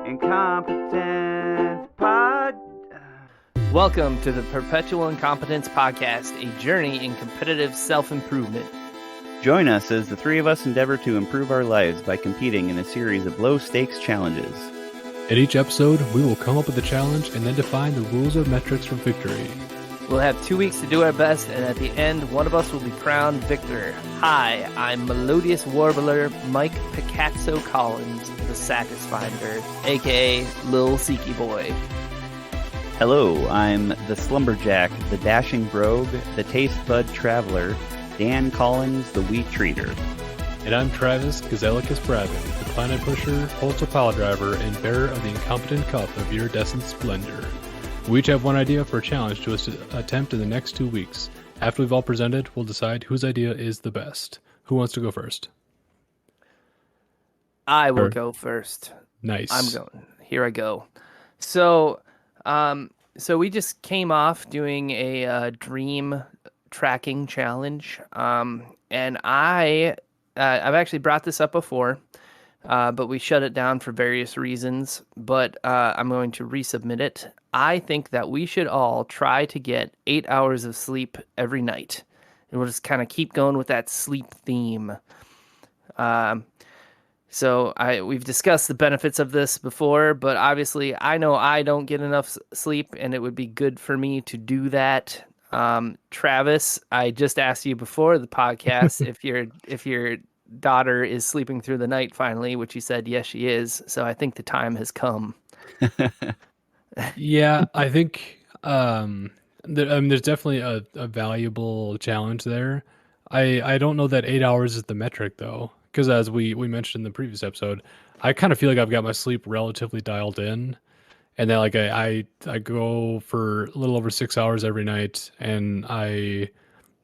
Incompetence Pod. Welcome to the Perpetual Incompetence Podcast, a journey in competitive self-improvement. Join us as the three of us endeavor to improve our lives by competing in a series of low-stakes challenges. In each episode, we will come up with a challenge and then define the rules or metrics for victory. We'll have 2 weeks to do our best, and at the end, one of us will be crowned victor. Hi, I'm Melodious Warbler Mike Picasso Collins, the Satisfinder, a.k.a. Lil Seeky Boy. Hello, I'm the Slumberjack, the Dashing Brogue, the Taste Bud Traveler, Dan Collins, the Wheat Treater. And I'm Travis Gazellicus Brabin, the Planet Pusher, Postal Pile Driver, and bearer of the incompetent cup of iridescent splendor. We each have one idea for a challenge to attempt in the next 2 weeks. After we've all presented, we'll decide whose idea is the best. Who wants to go first? I will go first. Nice. I'm going. Here I go. So we just came off doing a dream tracking challenge, and I've actually brought this up before, but we shut it down for various reasons. But I'm going to resubmit it. I think that we should all try to get 8 hours of sleep every night, and we'll just kind of keep going with that sleep theme. So we've discussed the benefits of this before, but obviously I know I don't get enough sleep, and it would be good for me to do that. Travis, I just asked you before the podcast if your daughter is sleeping through the night finally, which you said yes she is. So I think the time has come. Yeah, I think there's definitely a valuable challenge there. I don't know that 8 hours is the metric though, because as we mentioned in the previous episode, I kind of feel like I've got my sleep relatively dialed in, and then like I go for a little over 6 hours every night, and I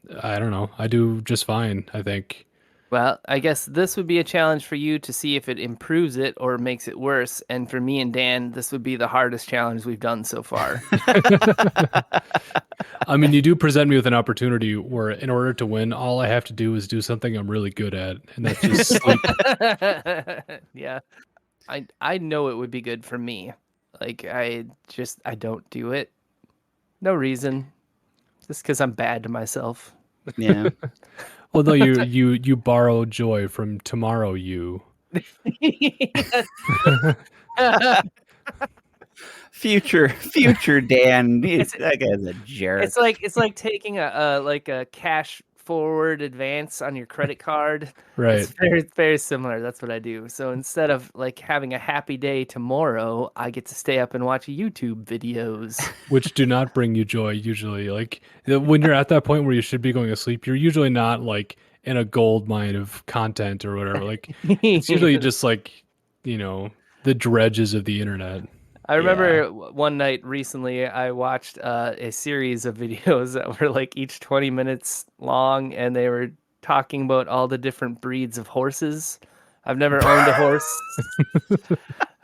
don't know, I do just fine, I think. Well, I guess this would be a challenge for you to see if it improves it or makes it worse. And for me and Dan, this would be the hardest challenge we've done so far. I mean, you do present me with an opportunity where in order to win, all I have to do is do something I'm really good at, and that's just sleep. Yeah. I know it would be good for me. Like, I don't do it. No reason. Just because I'm bad to myself. Yeah. Although you borrow joy from tomorrow you. Future Dan. That guy's a jerk. It's like taking a cash forward advance on your credit card. Right. It's very, very similar. That's what I do. So instead of like having a happy day tomorrow, I get to stay up and watch YouTube videos. Which do not bring you joy usually. Like when you're at that point where you should be going to sleep, you're usually not like in a gold mine of content or whatever. Like it's usually just like, the dredges of the internet. I remember one night recently, I watched a series of videos that were like each 20 minutes long, and they were talking about all the different breeds of horses. I've never owned a horse.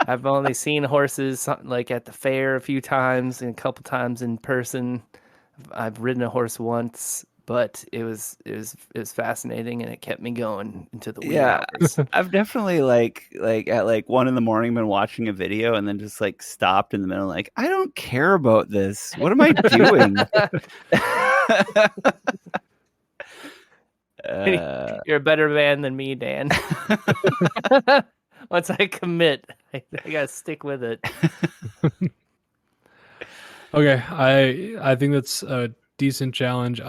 I've only seen horses like at the fair a few times and a couple times in person. I've ridden a horse once, but it was fascinating, and it kept me going into the wee hours. I've definitely like at 1 a.m. been watching a video and then just like stopped in the middle, like, I don't care about this. What am I doing? You're a better man than me, Dan. Once I commit, I gotta stick with it. Okay, I think that's a decent challenge.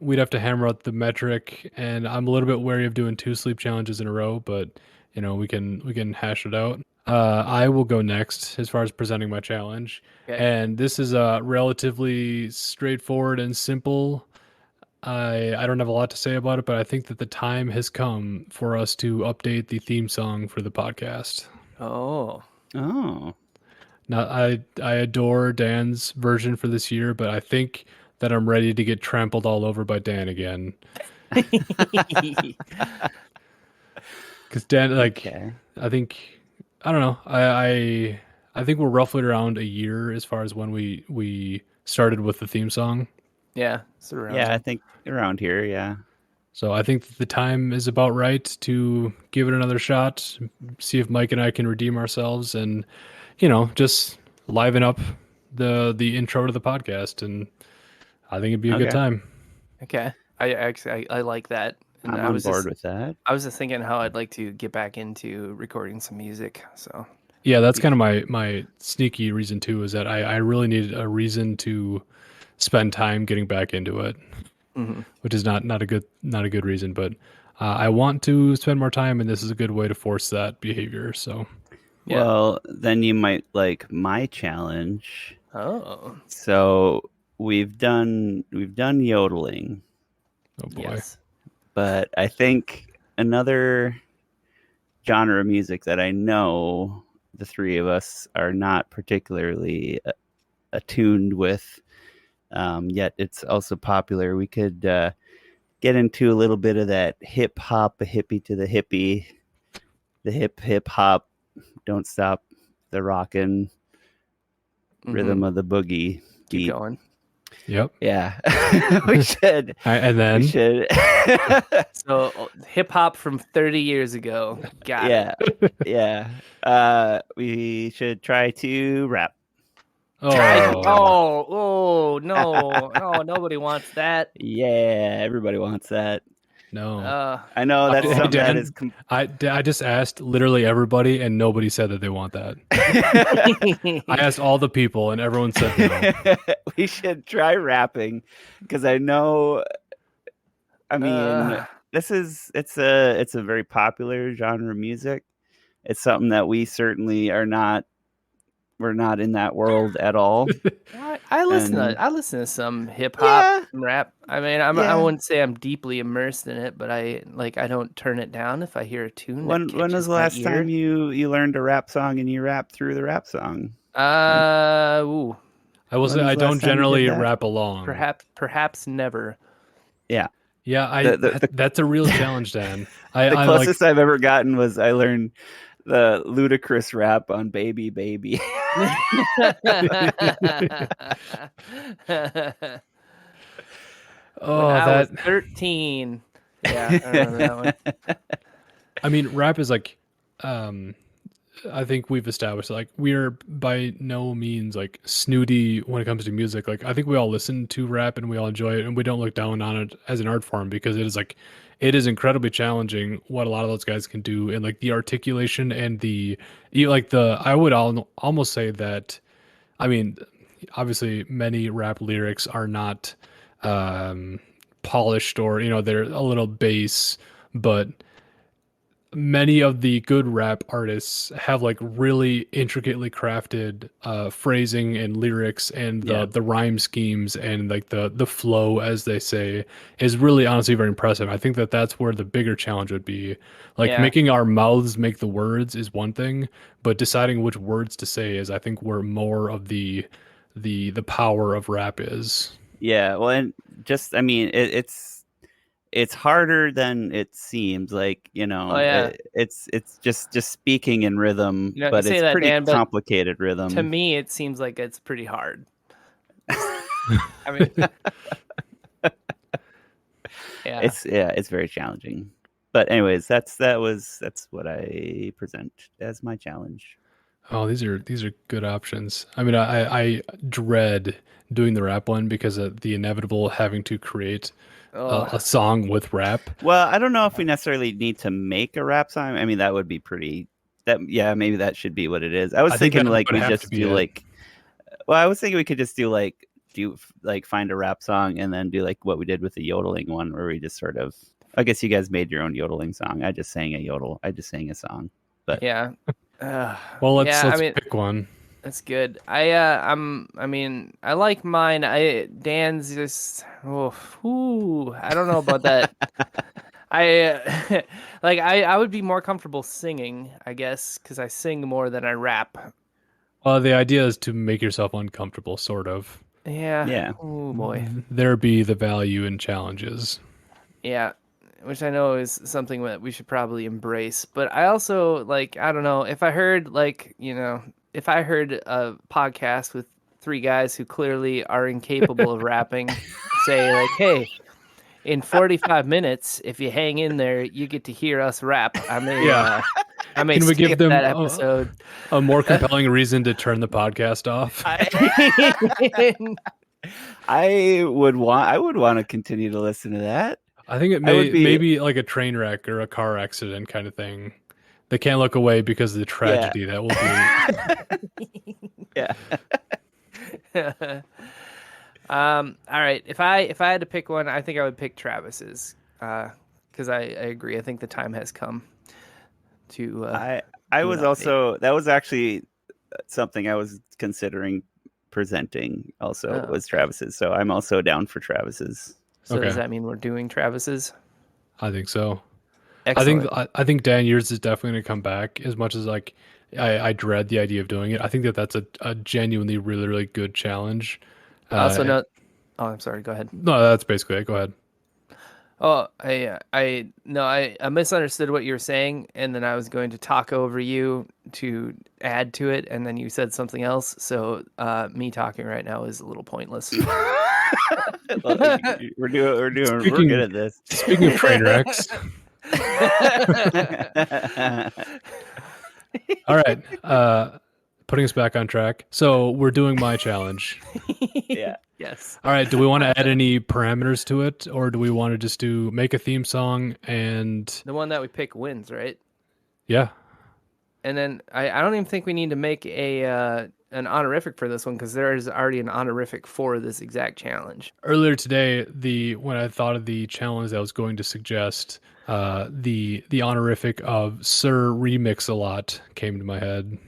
We'd have to hammer out the metric, and I'm a little bit wary of doing 2 sleep challenges in a row, but we can hash it out. I will go next as far as presenting my challenge. Okay. And this is relatively straightforward and simple. I don't have a lot to say about it, but I think that the time has come for us to update the theme song for the podcast. Oh. Now, I adore Dan's version for this year, but I think that I'm ready to get trampled all over by Dan again. Because Dan, Okay. I don't know. I think we're roughly around a year as far as when we started with the theme song. Yeah, it's around. Yeah, I think around here, yeah. So I think that the time is about right to give it another shot, see if Mike and I can redeem ourselves, and just liven up the intro to the podcast. And I think it'd be a good Okay, time. Okay. I like that. And I'm on board with that. I was just thinking how I'd like to get back into recording some music. So Yeah, that's kind of my sneaky reason too, is that I really need a reason to spend time getting back into it, mhm. which is not a good reason, but I want to spend more time, and this is a good way to force that behavior. So, Yeah. Well, then you might like my challenge. Oh, So we've done yodeling, oh boy, yes. but I think another genre of music that I know the three of us are not particularly attuned with, yet it's also popular. We could get into a little bit of that hip hop, a hippie to the hippie, the hip hop, don't stop the rockin' rhythm Mhm. of the boogie Keep beat. going. yep. Yeah, we should. And We then should. So hip hop from 30 years ago. Got it. Yeah, yeah. We should try to rap. oh No, nobody wants that. Yeah, everybody wants that. no, I know that's hey Oh. something that Dan, is. I just asked literally everybody, and nobody said that they want that. I asked all the people, and everyone said no. We should try rapping because I know. I mean, Uh, it's a very popular genre of music. It's something that we certainly are not. We're not in that world at all. And I listen to some hip hop, yeah, some rap. I mean, I yeah. wouldn't say I'm deeply immersed in it, but I don't turn it down if I hear a tune that When was catches the my last time ear. you learned a rap song and you rapped through the rap song? Ooh, I will say When was I the last don't time you did generally that? rap along. perhaps never. Yeah. Yeah, The the the, that's a real challenge, Dan. the I like closest I've ever gotten was I learned the ludicrous rap on Baby Baby. When oh I was that 13. Yeah, I remember that one. I mean rap is like um I think we've established like we're by no means like snooty when it comes to music. Like I think we all listen to rap and we all enjoy it and we don't look down on it as an art form because it is incredibly challenging what a lot of those guys can do and like the articulation and I would almost say that I mean obviously many rap lyrics are not um polished or they're a little bass, but many of the good rap artists have like really intricately crafted phrasing and lyrics and Yeah. the rhyme schemes and like the flow as they say is really honestly very impressive. I think that that's where the bigger challenge would be. Like Yeah. making our mouths make the words is one thing, but deciding which words to say is I think where more of the power of rap is. Yeah. Well, and just I mean, it's harder than it seems. Like Oh yeah. it's just speaking in rhythm, You but say it's that, pretty Dan, but complicated to rhythm. me it seems like it's pretty hard. I mean, yeah. It's very challenging. But anyways, that's what I present as my challenge. Oh, these are good options. I mean, I dread doing the rap one because of the inevitable having to create Oh, a song with rap. Well, I don't know if we necessarily need to make a rap song. I mean, that would be pretty. That yeah, maybe that should be what it is. I was I think thinking that like would we have to just be do it. like. Well, I was thinking we could just do find a rap song and then do like what we did with the yodeling one, where we just sort of. I guess you guys made your own yodeling song. I just sang a yodel. I just sang a song. But yeah. Well, Yeah, I let's mean, pick one. that's good. I mean, I like mine. Dan's just I don't know about that. I would be more comfortable singing, I guess, because I sing more than I rap. The idea is to make yourself uncomfortable, sort of. Yeah. yeah, Oh boy. There be the value in challenges. Yeah. Which I know is something that we should probably embrace. But I also I don't know, if I heard if I heard a podcast with three guys who clearly are incapable of rapping say like, hey, in 45 minutes, if you hang in there, you get to hear us rap. I may Can we give skip them that episode. a more compelling reason to turn the podcast off? I would want to continue to listen to that. I think it maybe like a train wreck or a car accident kind of thing. They can't look away because of the tragedy that will be. Yeah. All right. If I had to pick one, I think I would pick Travis's. Because I agree. I think the time has come to. I was also that was actually something I was considering presenting. Also was Travis's, so I'm also down for Travis's. So does that mean we're doing Travis's? I think so. Excellent. I think Dan, yours is definitely going to come back. As much as like I dread the idea of doing it, I think that's a genuinely really really good challenge. Also, no. Oh, I'm sorry. Go ahead. No, that's basically it. Go ahead. Oh, I misunderstood what you were saying, and then I was going to talk over you to add to it, and then you said something else. So, me talking right now is a little pointless. We're good at this. Speaking of train wrecks. All right. Putting us back on track. So we're doing my challenge. Yeah. Yes. All right. Do we want to add any parameters to it, or do we want to just make a theme song and the one that we pick wins, right? Yeah. And then I don't even think we need to make an honorific for this one because there is already an honorific for this exact challenge. Earlier today, when I thought of the challenge I was going to suggest, the honorific of Sir Remix a Lot came to my head.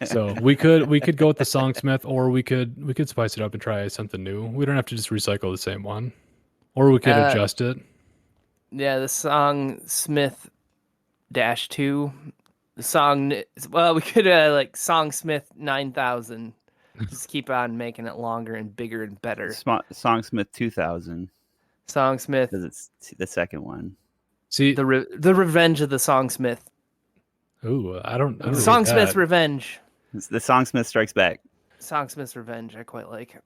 So we could go with the Songsmith, or we could spice it up and try something new. We don't have to just recycle the same one, or we could adjust it. Yeah, the Songsmith -2. The song. Well, we could like Songsmith 9000. Just keep on making it longer and bigger and better. Songsmith 2000. Songsmith, because it's the second one. See the Revenge of the Songsmith. Ooh, I don't Songsmiths Revenge. The Songsmith Strikes Back. Songsmiths Revenge. I quite like.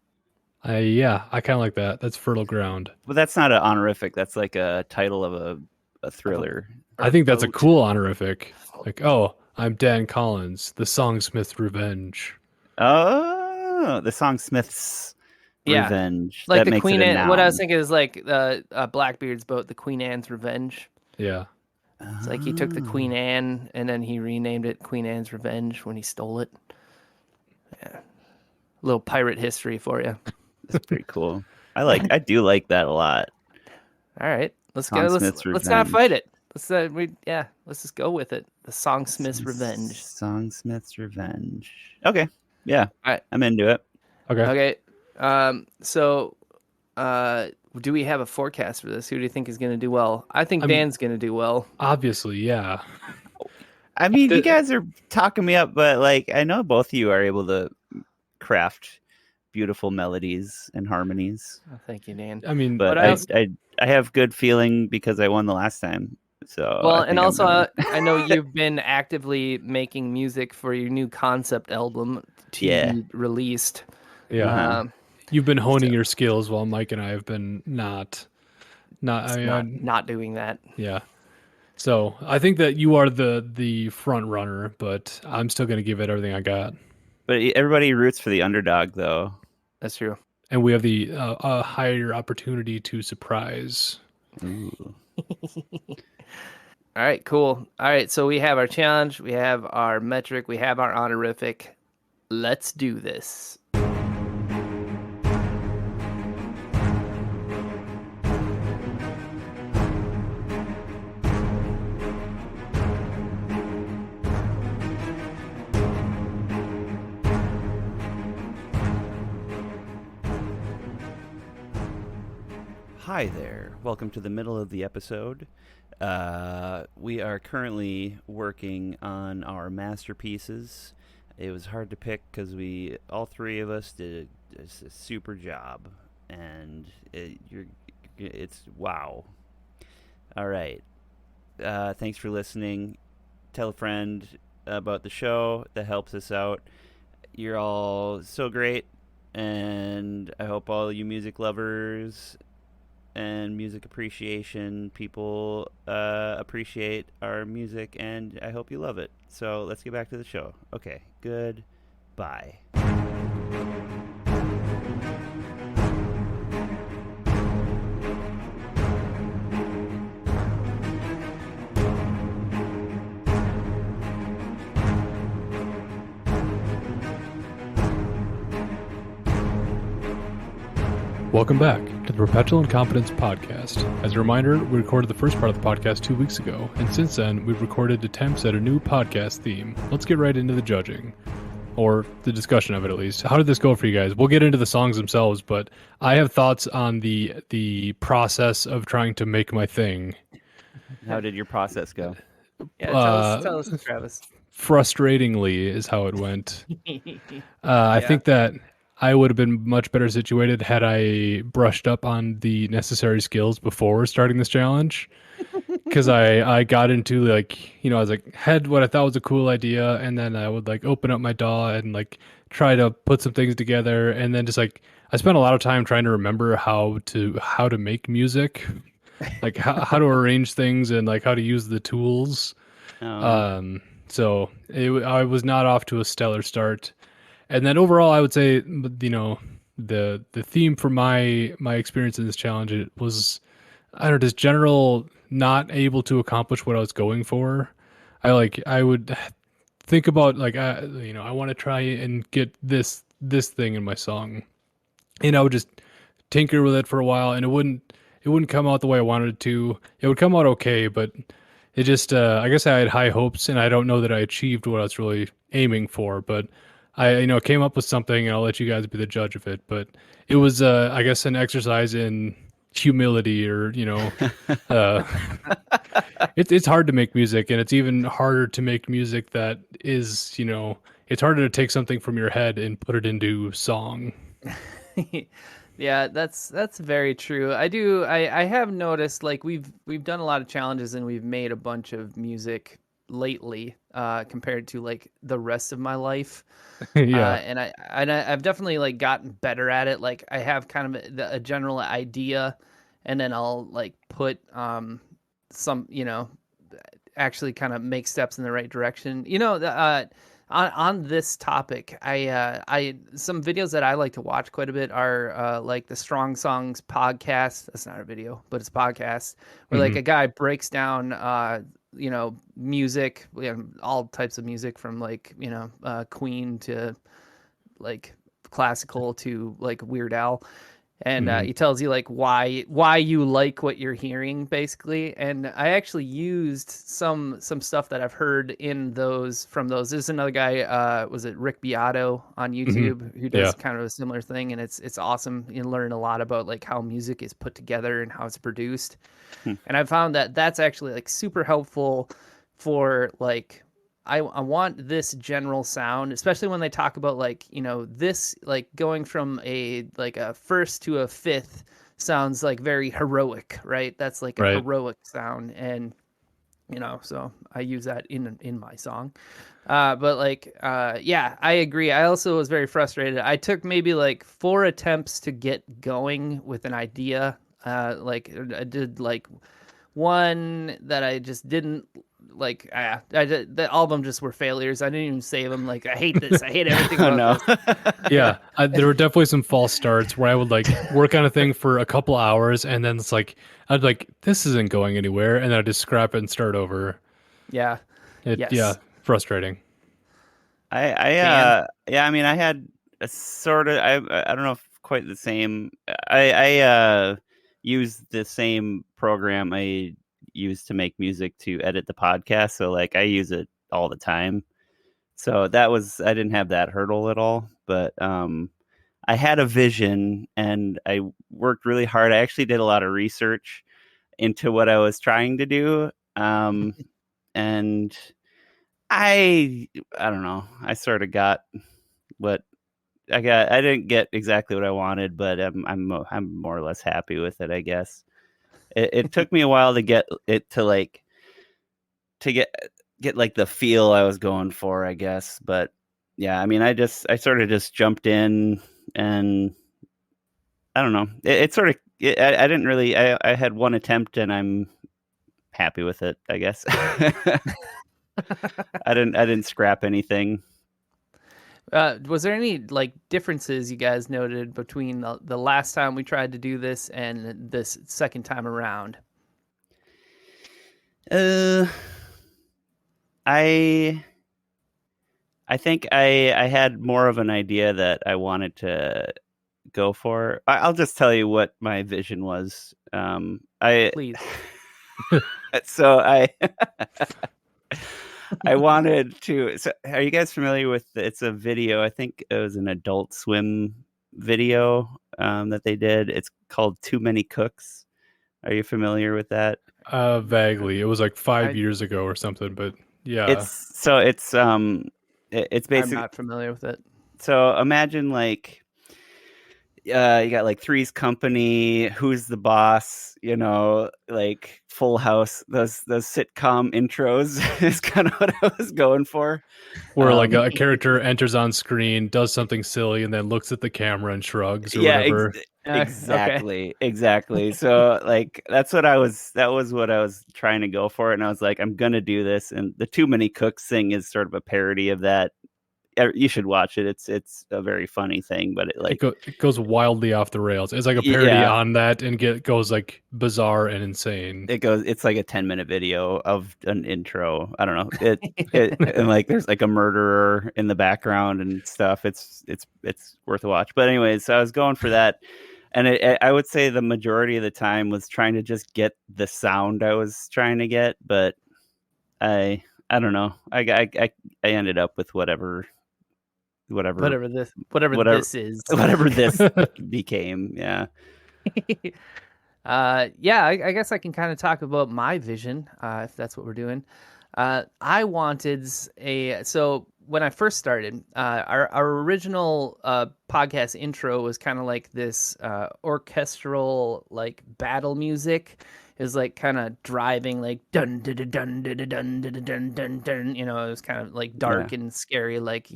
Yeah, I kind of like that. That's fertile ground. But that's not an honorific. That's like a title of a thriller. I think that's a cool honorific. Like, oh, I'm Dan Collins, the Songsmiths Revenge. Oh, the Songsmiths Revenge. Like that the Queen Anne. What I was noun. thinking is like Blackbeard's boat, the Queen Anne's Revenge. Yeah. It's like he took the Queen Anne and then he renamed it Queen Anne's Revenge when he stole it. Yeah. Little pirate history for you. That's pretty cool. I do like that a lot. All right. Let's go. Let's not fight it. Let's just go with it. The Songsmiths Revenge. Songsmiths Revenge. Okay. Yeah. All right. I'm into it. Okay. So do we have a forecast for this? Who do you think is going to do well? I think Dan's going to do well. Obviously, yeah. I mean, you guys are talking me up, but like I know both of you are able to craft beautiful melodies and harmonies. Oh, thank you, Dan. I mean, but I have good feeling because I won the last time. So well, and also I know you've been actively making music for your new concept album to be released. Yeah. You've been honing your skills while Mike and I have been not doing that. Yeah. So I think that you are the front runner, but I'm still going to give it everything I got. But everybody roots for the underdog, though. That's true. And we have the higher opportunity to surprise. Ooh. All right, cool. All right, so we have our challenge, we have our metric, we have our honorific. Let's do this. Hi there. Welcome to the middle of the episode. We are currently working on our masterpieces. It was hard to pick because all three of us did a super job, and it's wow. All right. Thanks for listening. Tell a friend about the show. That helps us out. You're all so great, And I hope all you music lovers and music appreciation people appreciate our music, and I hope you love it. So let's get back to the show. Okay, goodbye. Welcome back to the Perpetual Incompetence podcast. As a reminder, we recorded the first part of the podcast 2 weeks ago, and since then, we've recorded attempts at a new podcast theme. Let's get right into the judging, or the discussion of it at least. How did this go for you guys? We'll get into the songs themselves, but I have thoughts on the process of trying to make my thing. How did your process go? Yeah, tell us, Travis. Frustratingly is how it went. I think that I would have been much better situated had I brushed up on the necessary skills before starting this challenge. Because I got into like, I was like, had what I thought was a cool idea, and then I would like open up my DAW and like try to put some things together, and then just like I spent a lot of time trying to remember how to make music, like how to arrange things and like how to use the tools. So I was not off to a stellar start. And then overall, I would say, the theme for my experience in this challenge, it was, I don't know, just general not able to accomplish what I was going for. I would think about like, I want to try and get this thing in my song, and I would just tinker with it for a while, and it wouldn't come out the way I wanted it to. It would come out okay, but it just, I guess I had high hopes, and I don't know that I achieved what I was really aiming for, but I came up with something, and I'll let you guys be the judge of it. But it was, I guess, an exercise in humility, or it's hard to make music, and it's even harder to make music that is, it's harder to take something from your head and put it into song. Yeah, that's very true. I have noticed, like, we've done a lot of challenges and we've made a bunch of music lately compared to like the rest of my life. Yeah. And I've definitely like gotten better at it. Like I have kind of a general idea, and then I'll like put some, actually kind of make steps in the right direction. On this topic, I some videos that I like to watch quite a bit are like the Strong Songs podcast. That's not a video, but it's a podcast where like a guy breaks down music, all types of music from like Queen to like classical to like Weird Al. And he tells you like why you like what you're hearing, basically. And I actually used some stuff that I've heard in from those. There's another guy, was it Rick Beato on YouTube, who does kind of a similar thing, and it's awesome. You learn a lot about like how music is put together and how it's produced. And I found that that's actually like super helpful for like I want this general sound, especially when they talk about like, this like going from a first to a fifth sounds like very heroic, right? That's like a heroic sound. And, so I use that in my song. But like, yeah, I agree. I also was very frustrated. I took maybe like 4 attempts to get going with an idea. Like I did like one that I just didn't like. All of them just were failures. I didn't even save them. Like, I hate this. I hate everything about this. Yeah, there were definitely some false starts where I would like work on a thing for a couple hours, and then it's like I'd like, this isn't going anywhere, and then I'd just scrap it and start over. Yeah. Yeah, frustrating. I mean, I had a sort of, I don't know if quite the same. I use the same program I use to make music to edit the podcast. So like I use it all the time. So I didn't have that hurdle at all, but I had a vision and I worked really hard. I actually did a lot of research into what I was trying to do. And I don't know. I sort of got what I got. I didn't get exactly what I wanted, but I'm more or less happy with it, I guess. It took me a while to get it to get like the feel I was going for, I guess. But yeah, I mean, I sort of just jumped in and I don't know. It sort of. I didn't really. I had one attempt, and I'm happy with it, I guess. I didn't scrap anything. Was there any like differences you guys noted between the last time we tried to do this and this second time around? I think I had more of an idea that I wanted to go for. I'll just tell you what my vision was. Please. So I wanted to. So are you guys familiar with? It's a video. I think it was an Adult Swim video that they did. It's called Too Many Cooks. Are you familiar with that? Vaguely. It was like 5 years ago or something, but yeah. It's basically. I'm not familiar with it. So imagine like you got like Three's Company, Who's the Boss, like Full House, those sitcom intros is kind of what I was going for. Where like a character enters on screen, does something silly, and then looks at the camera and shrugs or whatever. Exactly. So like that was what I was trying to go for. And I was like, I'm going to do this. And the Too Many Cooks thing is sort of a parody of that. You should watch it. It's a very funny thing, but it goes wildly off the rails. It's like a parody on that, and goes like bizarre and insane. It's like a 10-minute video of an intro. I don't know. And like there's like a murderer in the background and stuff. It's worth a watch. But anyways, so I was going for that, and I would say the majority of the time was trying to just get the sound I was trying to get, but I don't know. I ended up with whatever this is, whatever this became. Yeah. I guess I can kind of talk about my vision, if that's what we're doing. I wanted so when I first started, our original podcast intro was kind of like this orchestral like battle music. It was like kind of driving, like dun dun dun dun dun dun dun dun dun dun. It was kind of like dark and scary, like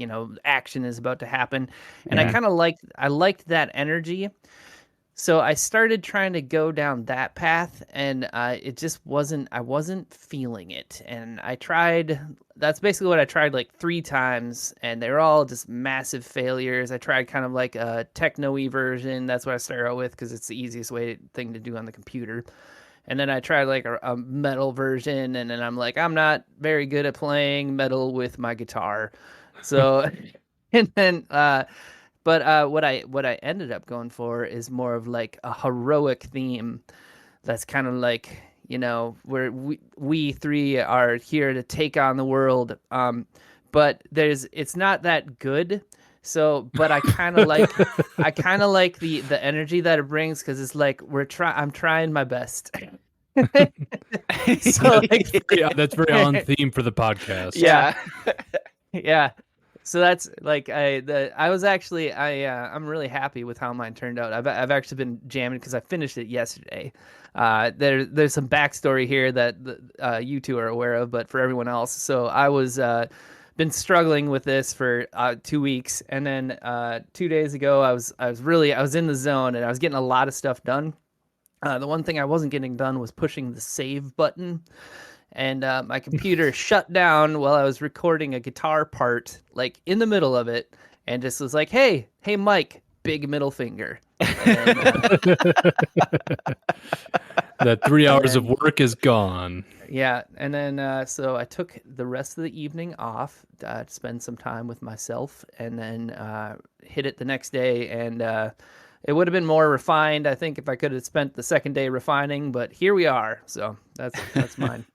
action is about to happen, and I liked that energy. So I started trying to go down that path, and it just wasn't. I wasn't feeling it, and I tried. That's basically what I tried like 3 times, and they were all just massive failures. I tried kind of like a techno-y version. That's what I started out with because it's the easiest thing to do on the computer. And then I tried like a metal version, and then I'm like, I'm not very good at playing metal with my guitar. So, and then, what I ended up going for is more of like a heroic theme. That's kind of like, where we 3 are here to take on the world. But it's not that good. So, but I kind of like the energy that it brings, because it's like I'm trying my best. So that's very on theme for the podcast. Yeah. So that's like I'm really happy with how mine turned out. I've actually been jamming because I finished it yesterday. There's some backstory here that you 2 are aware of, but for everyone else. So I was been struggling with this for 2 weeks, and then 2 days ago I was in the zone, and I was getting a lot of stuff done. The one thing I wasn't getting done was pushing the save button, and my computer shut down while I was recording a guitar part, like in the middle of it, and just was like, hey Mike, big middle finger. And then, that 3 hours of work is gone. Yeah, and then so I took the rest of the evening off to spend some time with myself, and then hit it the next day, and it would have been more refined, I think, if I could have spent the second day refining, but here we are. So that's mine.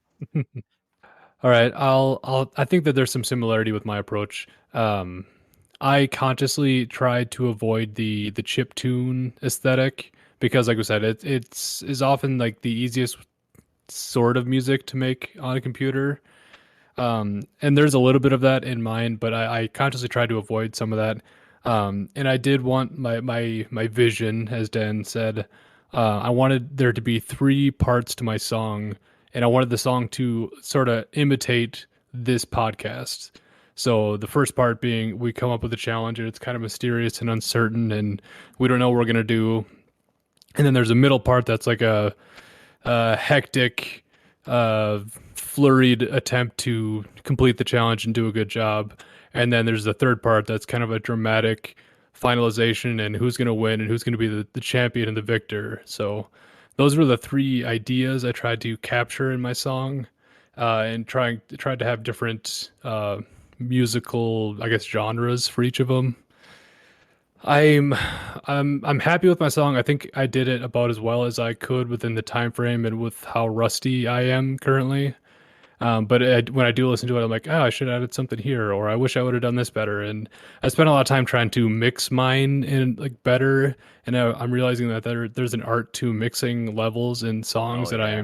All right, I think that there's some similarity with my approach. I consciously tried to avoid the chip tune aesthetic because, like I said, it's is often like the easiest sort of music to make on a computer. And there's a little bit of that in mine, but I consciously tried to avoid some of that. And I did want my vision, as Dan said. I wanted there to be 3 parts to my song, and I wanted the song to sort of imitate this podcast. So the first part being we come up with a challenge and it's kind of mysterious and uncertain and we don't know what we're going to do. And then there's a middle part that's like a hectic, flurried attempt to complete the challenge and do a good job. And then there's the third part that's kind of a dramatic finalization and who's going to win and who's going to be the champion and the victor. So those were the three ideas I tried to capture in my song, and tried to have different musical, I guess, genres for each of them. I'm happy with my song. I think I did it about as well as I could within the time frame and with how rusty I am currently. But when I do listen to it, I'm like, oh, I should have added something here, or I wish I would have done this better. And I spent a lot of time trying to mix mine in like better. And now I'm realizing that there's an art to mixing levels in songs that I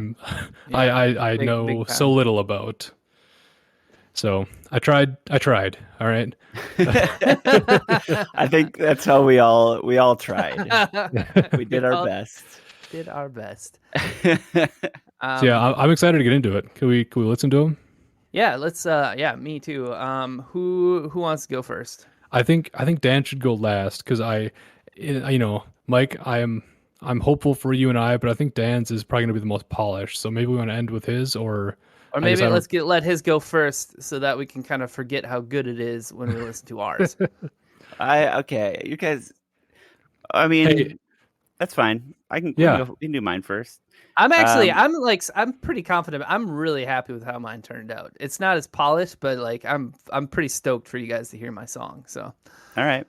Big know fan. so little about. So I tried. All right. I think that's how we all tried. We did our all best. Did our best. So yeah, I'm excited to get into it. Can we listen to them? Yeah, let's. Yeah, me too. Who wants to go first? I think Dan should go last because Mike, I'm hopeful for you and I, but I think Dan's is probably gonna be the most polished. So maybe we want to end with his, or maybe let his go first so that we can kind of forget how good it is when we listen to ours. Okay, you guys. I mean, Hey. That's fine. We can do mine first. I'm actually, I'm pretty confident. I'm really happy with how mine turned out. It's not as polished, but like, I'm pretty stoked for you guys to hear my song. So, all right.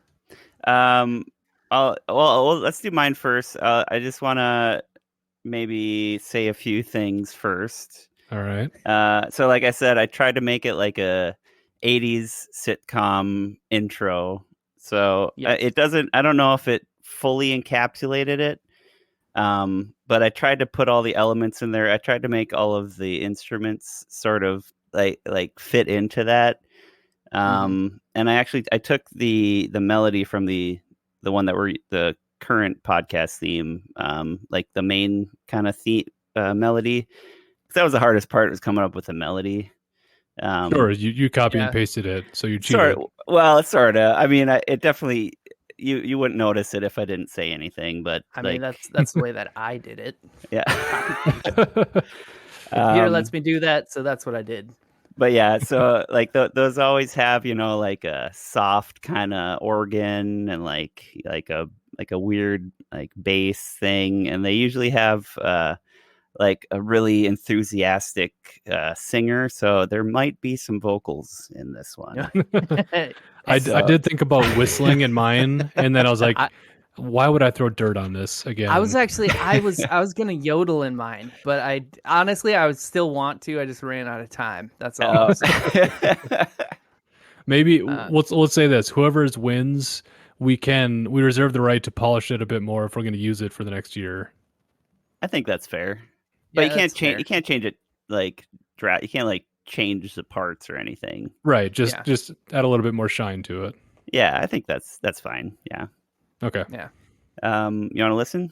Let's do mine first. I just want to maybe say a few things first. All right. So like I said, I tried to make it like a 80s sitcom intro. So it doesn't, I don't know if it fully encapsulated it. But I tried to put all the elements in there. I tried to make all of the instruments sort of like fit into that. And I took the melody from the one that were the current podcast theme, like the main kind of theme melody. That was the hardest part, was coming up with a melody. Sure, you copy and pasted it, so you cheated. Well, sort of. I mean, it definitely, you wouldn't notice it if I didn't say anything, but I mean, that's the way that I did it. Yeah. Peter lets me do that, so that's what I did. But yeah, so like those always have, like a soft kind of organ and like a weird like bass thing, and they usually have like a really enthusiastic singer, so there might be some vocals in this one. I did think about whistling in mine, and then I was like, why would I throw dirt on this again? I was gonna yodel in mine, but I would still want to. I just ran out of time. That's all. Maybe let's say this: whoever wins, we reserve the right to polish it a bit more if we're going to use it for the next year. I think that's fair. But you can't change. You can't change it like you can't like change the parts or anything. Right. Just add a little bit more shine to it. Yeah, I think that's fine. Yeah. Okay. Yeah. You want to listen?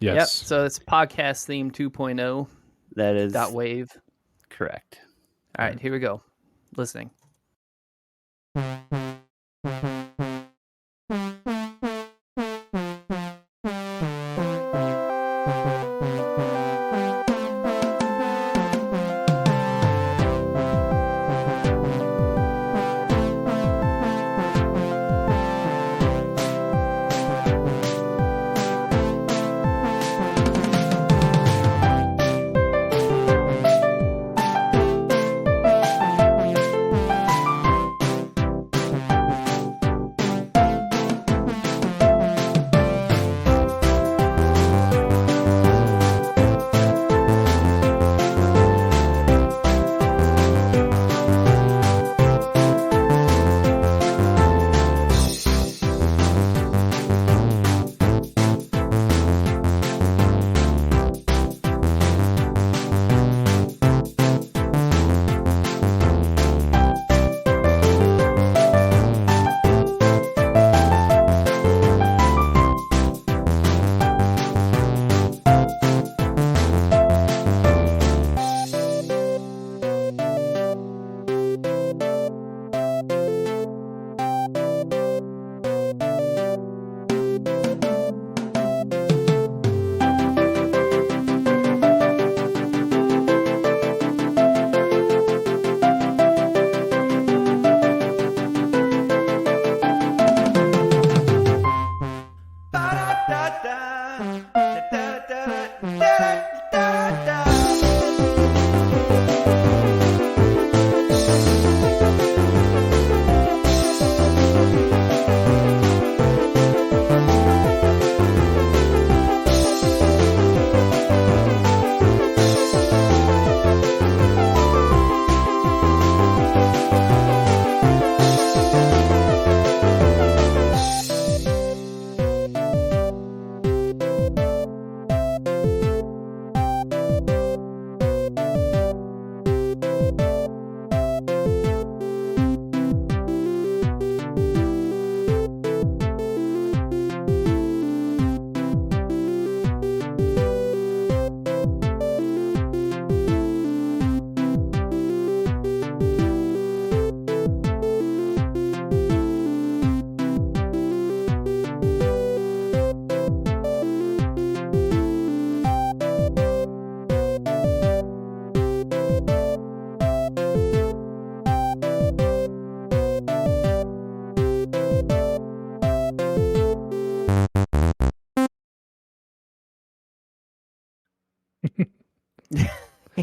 Yes. Yep. So it's podcast theme 2.0. That is .wave. Correct. All right. Here we go. Listening.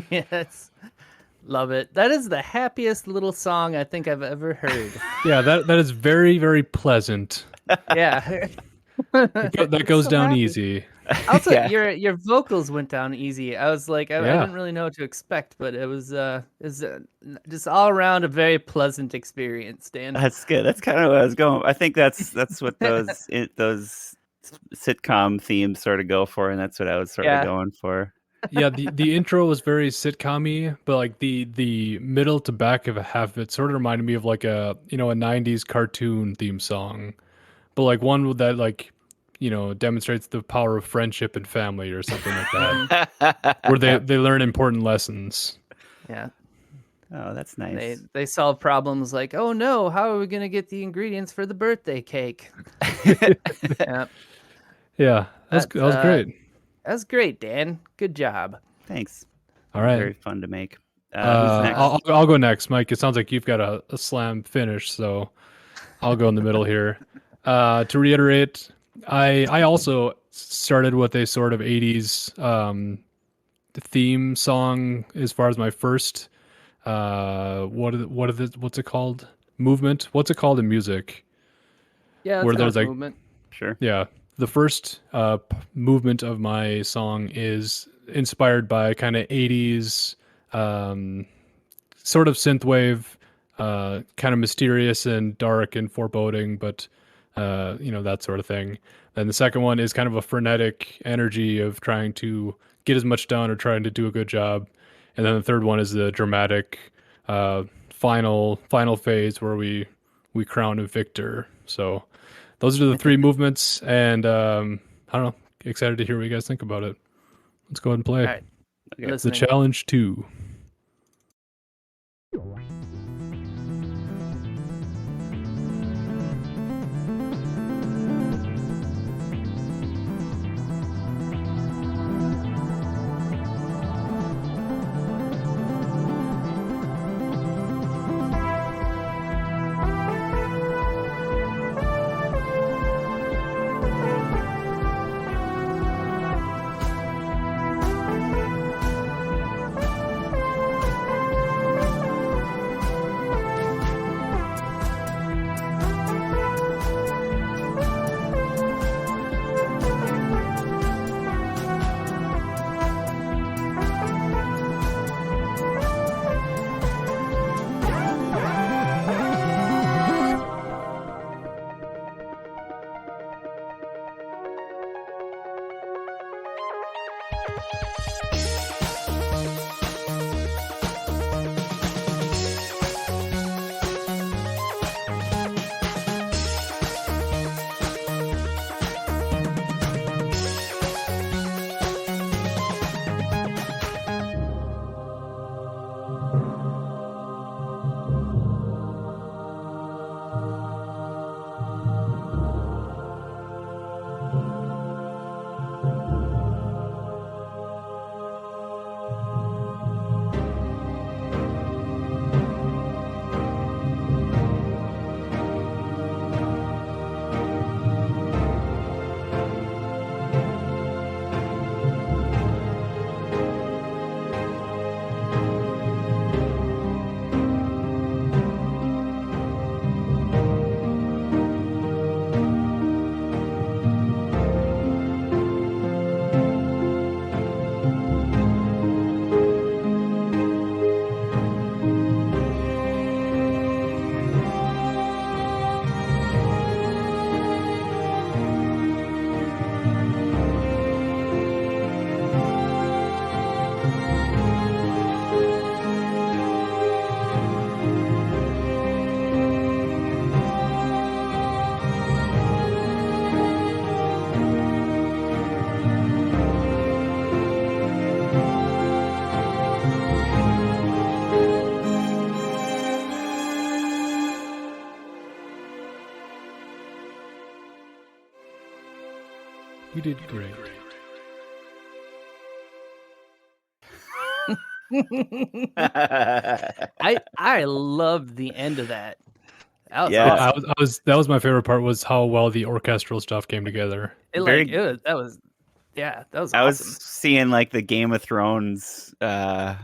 Yes. Love it. That is the happiest little song I think I've ever heard. Yeah, that is very, very pleasant. Yeah. That goes So down happy. easy. Also, Yeah. your vocals went down easy. I was like, I Yeah. didn't really know what to expect, but it was just all around a very pleasant experience, Dan. That's good. That's kind of what I was going. I think that's what those sitcom themes sort of go for, and that's what I was sort of Yeah. going for. Yeah, the intro was very sitcom-y, but like the middle to back of a half of it sort of reminded me of like a a 90s cartoon theme song. But like one that like demonstrates the power of friendship and family or something like that. Where they learn important lessons. Yeah. Oh, that's They nice. they solve problems like, oh no, how are we gonna get the ingredients for the birthday cake? Yeah. Yeah, That's that was great. that's great, Dan. Good job. Thanks. All It was right. very fun to make. Who's next? I'll go next, Mike. It sounds like you've got a slam finish, so I'll go in the middle here. To reiterate, I also started with a sort of 80s theme song as far as my first what's it called? Movement. What's it called in music? Yeah, let's Where go there's with like movement. Sure. yeah, the first movement of my song is inspired by kind of 80s sort of synthwave, kind of mysterious and dark and foreboding, but that sort of thing. Then the second one is kind of a frenetic energy of trying to get as much done or trying to do a good job. And then the third one is the dramatic final phase where we crown a victor. So those are the three movements, and I don't know. Excited to hear what you guys think about it. Let's go ahead and play. All right. Okay. The Listening. challenge 2. You did great. I loved the end of that. That was Yeah. awesome. That was my favorite part was how well the orchestral stuff came together. It Very- like it was Yeah, that was I was awesome. seeing like the Game of Thrones. The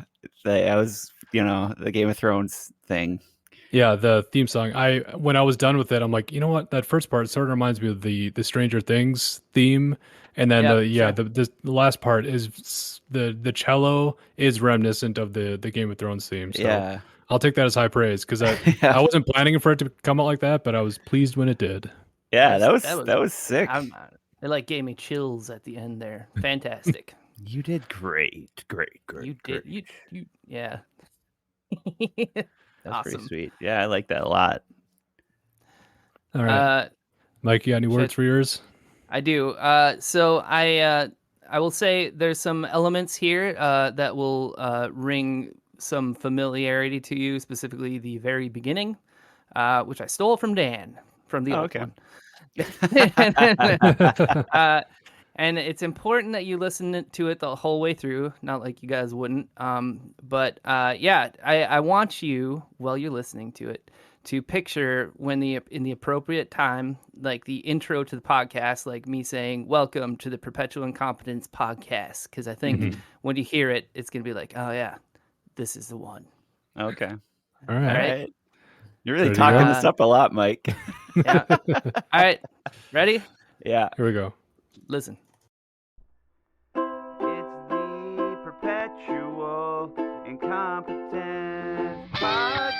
Game of Thrones thing. Yeah, the theme song. When I was done with it, I'm like, you know what? That first part sort of reminds me of the Stranger Things theme, and then Yep, sure. the last part is the cello is reminiscent of the Game of Thrones theme. So Yeah. I'll take that as high praise because I Yeah. wasn't planning for it to come out like that, but I was pleased when it did. Yeah, That that was was sick. it like gave me chills at the end there. Fantastic. You did great. You did you yeah. That's pretty Awesome. sweet. Yeah, I like that a lot. All right, Mike, you got any words for yours? I do. So I will say there's some elements here that will ring some familiarity to you, specifically the very beginning, which I stole from Dan from the Oh, old okay. one. And it's important that you listen to it the whole way through. Not like you guys wouldn't. But yeah, I want you, while you're listening to it, to picture when in the appropriate time, like the intro to the podcast, like me saying, "Welcome to the Perpetual Incompetence podcast," because I think when you hear it, it's gonna be like, "Oh yeah, this is the one." Okay. All All right. right. You're really Ready to go? talking this up a lot, Mike. Yeah. All right. Ready? Yeah. Here we go. Listen. It's the Perpetual Incompetence podcast.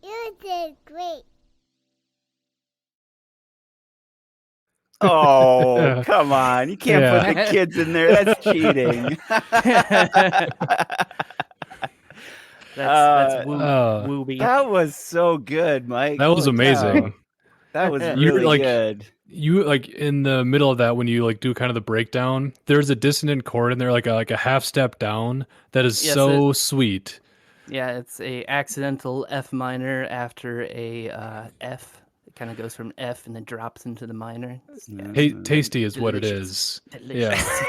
You did great. Oh, come on. You can't Yeah. put the kids in there. That's cheating. That's Uh, wooby. That was so good, Mike. that was Holy amazing. cow. That was You really like good. you like in the middle of that when you like do kind of the breakdown. There's a dissonant chord in there, like a half step down. That is Yes, so sweet. Yeah, it's a accidental F minor after a F. It kind of goes from F and then drops into the minor. Hey, tasty is what it delicious. is. Delicious.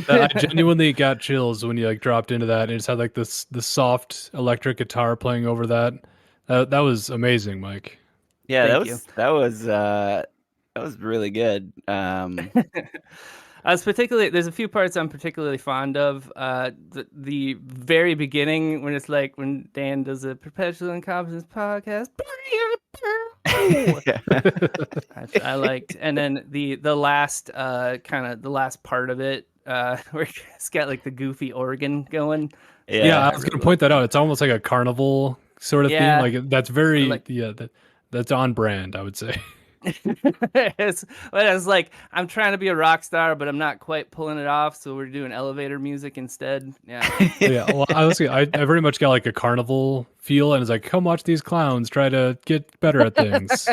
I genuinely got chills when you like dropped into that and just had like the soft electric guitar playing over that. That was amazing, Mike. Yeah, Thank you. that was really good. There's a few parts I'm particularly fond of. The very beginning when it's like when Dan does a Perpetual Incompetence podcast. I liked, and then the last kind of the last part of it where it's got like the goofy organ going. Yeah, I Yeah. was gonna point that out. It's almost like a carnival sort of theme. Yeah. Like that's very Like- that's on brand, I would say. it's like I'm trying to be a rock star, but I'm not quite pulling it off. So we're doing elevator music instead. Yeah. Yeah, well, I very much got like a carnival feel, and it's like, come watch these clowns try to get better at things.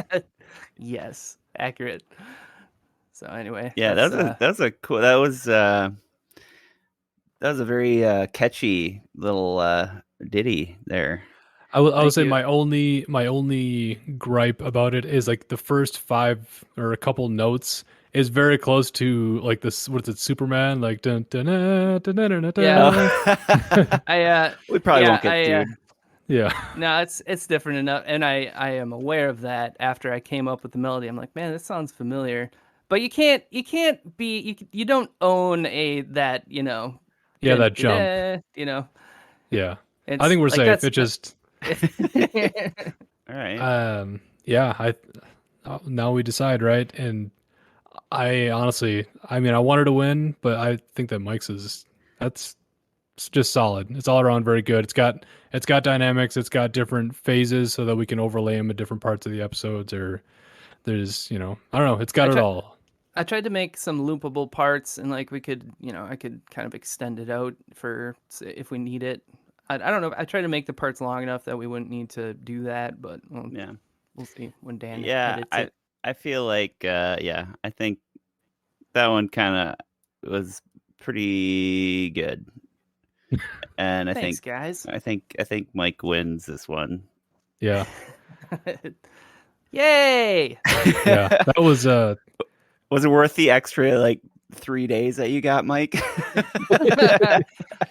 Yes, accurate. So anyway, Yeah, that was a cool. That was a very catchy little ditty there. I would Thank say you. my only gripe about it is like the first 5 or a couple notes is very close to like this. What's it, Superman? Like dun, dun, dun, dun, dun, dun, dun. I We probably yeah, won't get sued. Yeah, No, it's different enough, and I am aware of that. After I came up with the melody, I'm like, man, this sounds familiar. But you can't be you don't own that yeah, that jump. you know. Yeah, It's I think we're like safe. It just All right. yeah. Now we decide, right? And I honestly, I mean, I wanted to win, but I think that Mike's that's it's just solid. It's all around very good. It's got dynamics. It's got different phases so that we can overlay them at different parts of the episodes. Or there's I don't know. It's got it all. I tried to make some loopable parts, and like we could, I could kind of extend it out for if we need it. I don't know. I tried to make the parts long enough that we wouldn't need to do that, but Yeah. we'll see when Dan Yeah, edits it. I feel like I think that one kind of was pretty good. And I Thanks, think guys. I think Mike wins this one. Yeah, Yay! yeah. That was Was it worth the extra like 3 days that you got, Mike?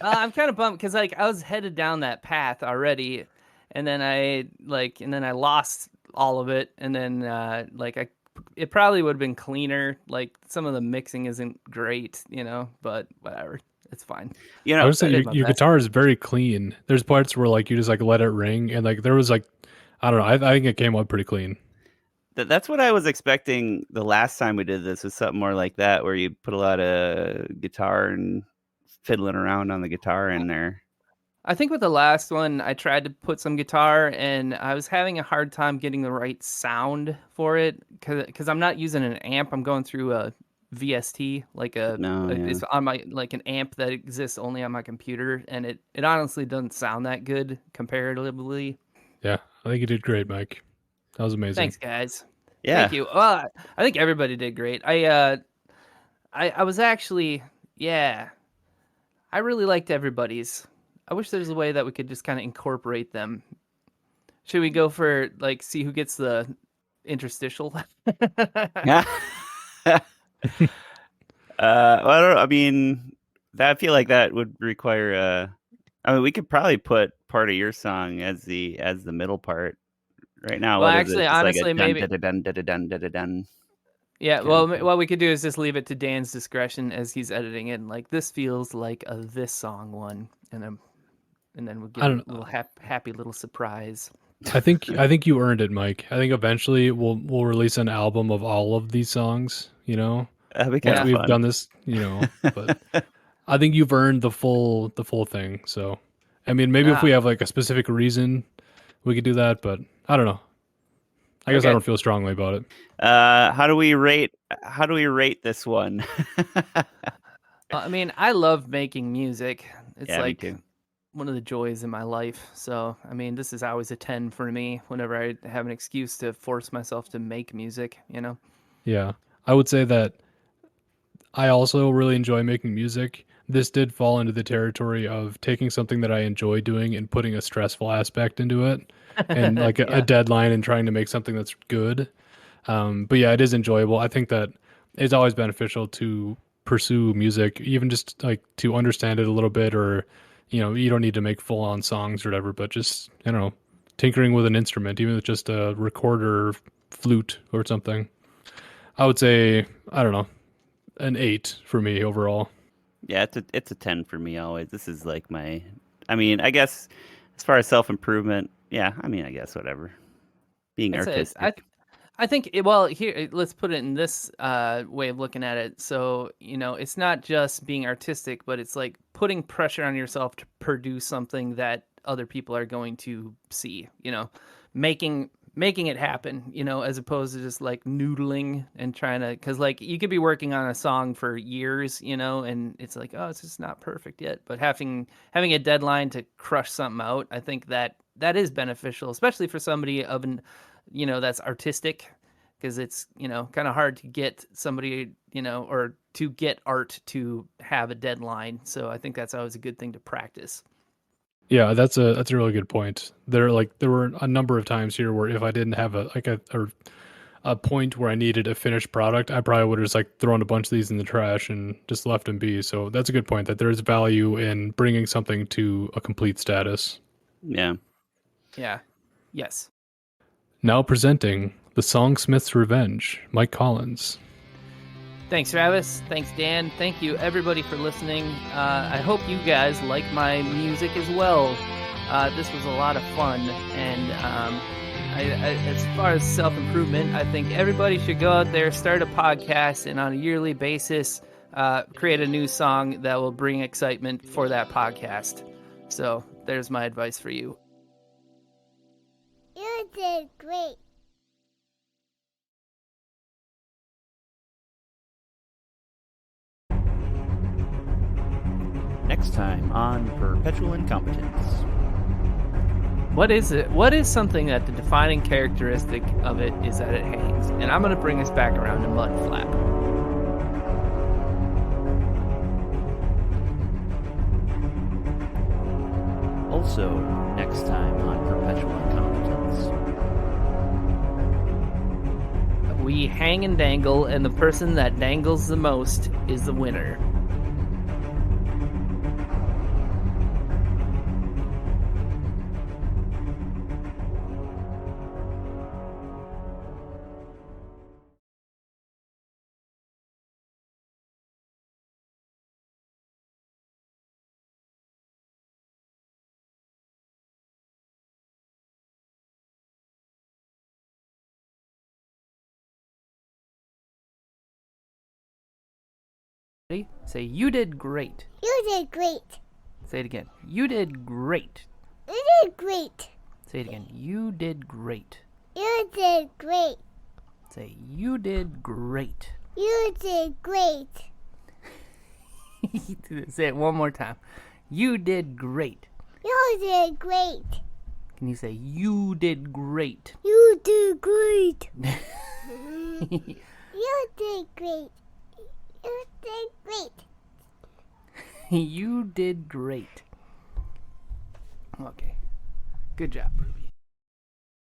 I'm kind of bummed because like I was headed down that path already, and then I lost all of it, and then it probably would have been cleaner. Like some of the mixing isn't great, but whatever, it's fine. I would say I did my your best. guitar is very clean. There's parts where like you just like let it ring, and like there was like I don't know. I think it came out pretty clean. That's what I was expecting the last time we did this, was something more like that, where you put a lot of guitar and fiddling around on the guitar in there. I think with the last one, I tried to put some guitar, and I was having a hard time getting the right sound for it because I'm not using an amp. I'm going through a VST, it's on my like an amp that exists only on my computer, and it honestly doesn't sound that good comparatively. Yeah, I think you did great, Mike. That was amazing. Thanks, guys. Yeah. Thank you. Well, I think everybody did great. I was actually, yeah, I really liked everybody's. I wish there's a way that we could just kind of incorporate them. Should we go for like see who gets the interstitial? Yeah. I don't know. I mean, I feel like that would require. I mean, we could probably put part of your song as the middle part. Right now, Well, what is actually, it? Just honestly, like a maybe. dun, dun, dun, dun, dun, dun, dun. Yeah, kind well, of thing. what we could do is just leave it to Dan's discretion as he's editing it. And like this feels like a this song one, and then we'll give a little happy little surprise. I think you earned it, Mike. I think eventually we'll release an album of all of these songs. That'd be kind Once of we've fun. done this, But I think you've earned the full thing. So, I mean, maybe if we have like a specific reason, we could do that. But I don't know. I guess I Okay. don't feel strongly about it. How do we rate this one? I mean, I love making music. It's Yeah, me like too. one of the joys in my life. So, I mean, this is always a 10 for me whenever I have an excuse to force myself to make music, you know? Yeah. I would say that I also really enjoy making music. This did fall into the territory of taking something that I enjoy doing and putting a stressful aspect into it and like a Yeah. deadline and trying to make something that's good. But yeah, it is enjoyable. I think that it's always beneficial to pursue music, even just like to understand it a little bit, or, you don't need to make full on songs or whatever, but just, tinkering with an instrument, even with just a recorder, flute or something. I would say, I don't know, an 8 for me overall. Yeah, it's a 10 for me always. This is like my, I mean, I guess as far as self improvement, yeah, I mean, I guess whatever. Being It's a, artistic. I think, well, here, let's put it in this way of looking at it. So, it's not just being artistic, but it's like putting pressure on yourself to produce something that other people are going to see, making it happen, as opposed to just like noodling and trying to, because like you could be working on a song for years, and it's like, oh, it's just not perfect yet. But having a deadline to crush something out, I think that is beneficial, especially for somebody of an, that's artistic, because it's, kind of hard to get somebody, or to get art to have a deadline. So I think that's always a good thing to practice. Yeah, that's a really good point. There were a number of times here where if I didn't have a point where I needed a finished product, I probably would have just like thrown a bunch of these in the trash and just left them be. So that's a good point that there is value in bringing something to a complete status. Yeah. Yeah. Yes. Now presenting the Songsmiths Revenge, Mike Collins. Thanks, Travis. Thanks, Dan. Thank you, everybody, for listening. I hope you guys like my music as well. This was a lot of fun. And as far as self-improvement, I think everybody should go out there, start a podcast, and on a yearly basis, create a new song that will bring excitement for that podcast. So there's my advice for you. You did great. Next time on Perpetual Incompetence. What is it? What is something that the defining characteristic of it is that it hangs? And I'm going to bring us back around to Mud Flap. Also, next time on Perpetual Incompetence. We hang and dangle, and the person that dangles the most is the winner. Ready? Say, you did great. You did great. Say it again. You did great. You did great. Say it again. You did great. You did great. Say, you did great. You did great. Say it one more time. You did great. You did great. Can you say, you did great? You did great. You did great. You did great. You did great. Okay. Good job, Ruby.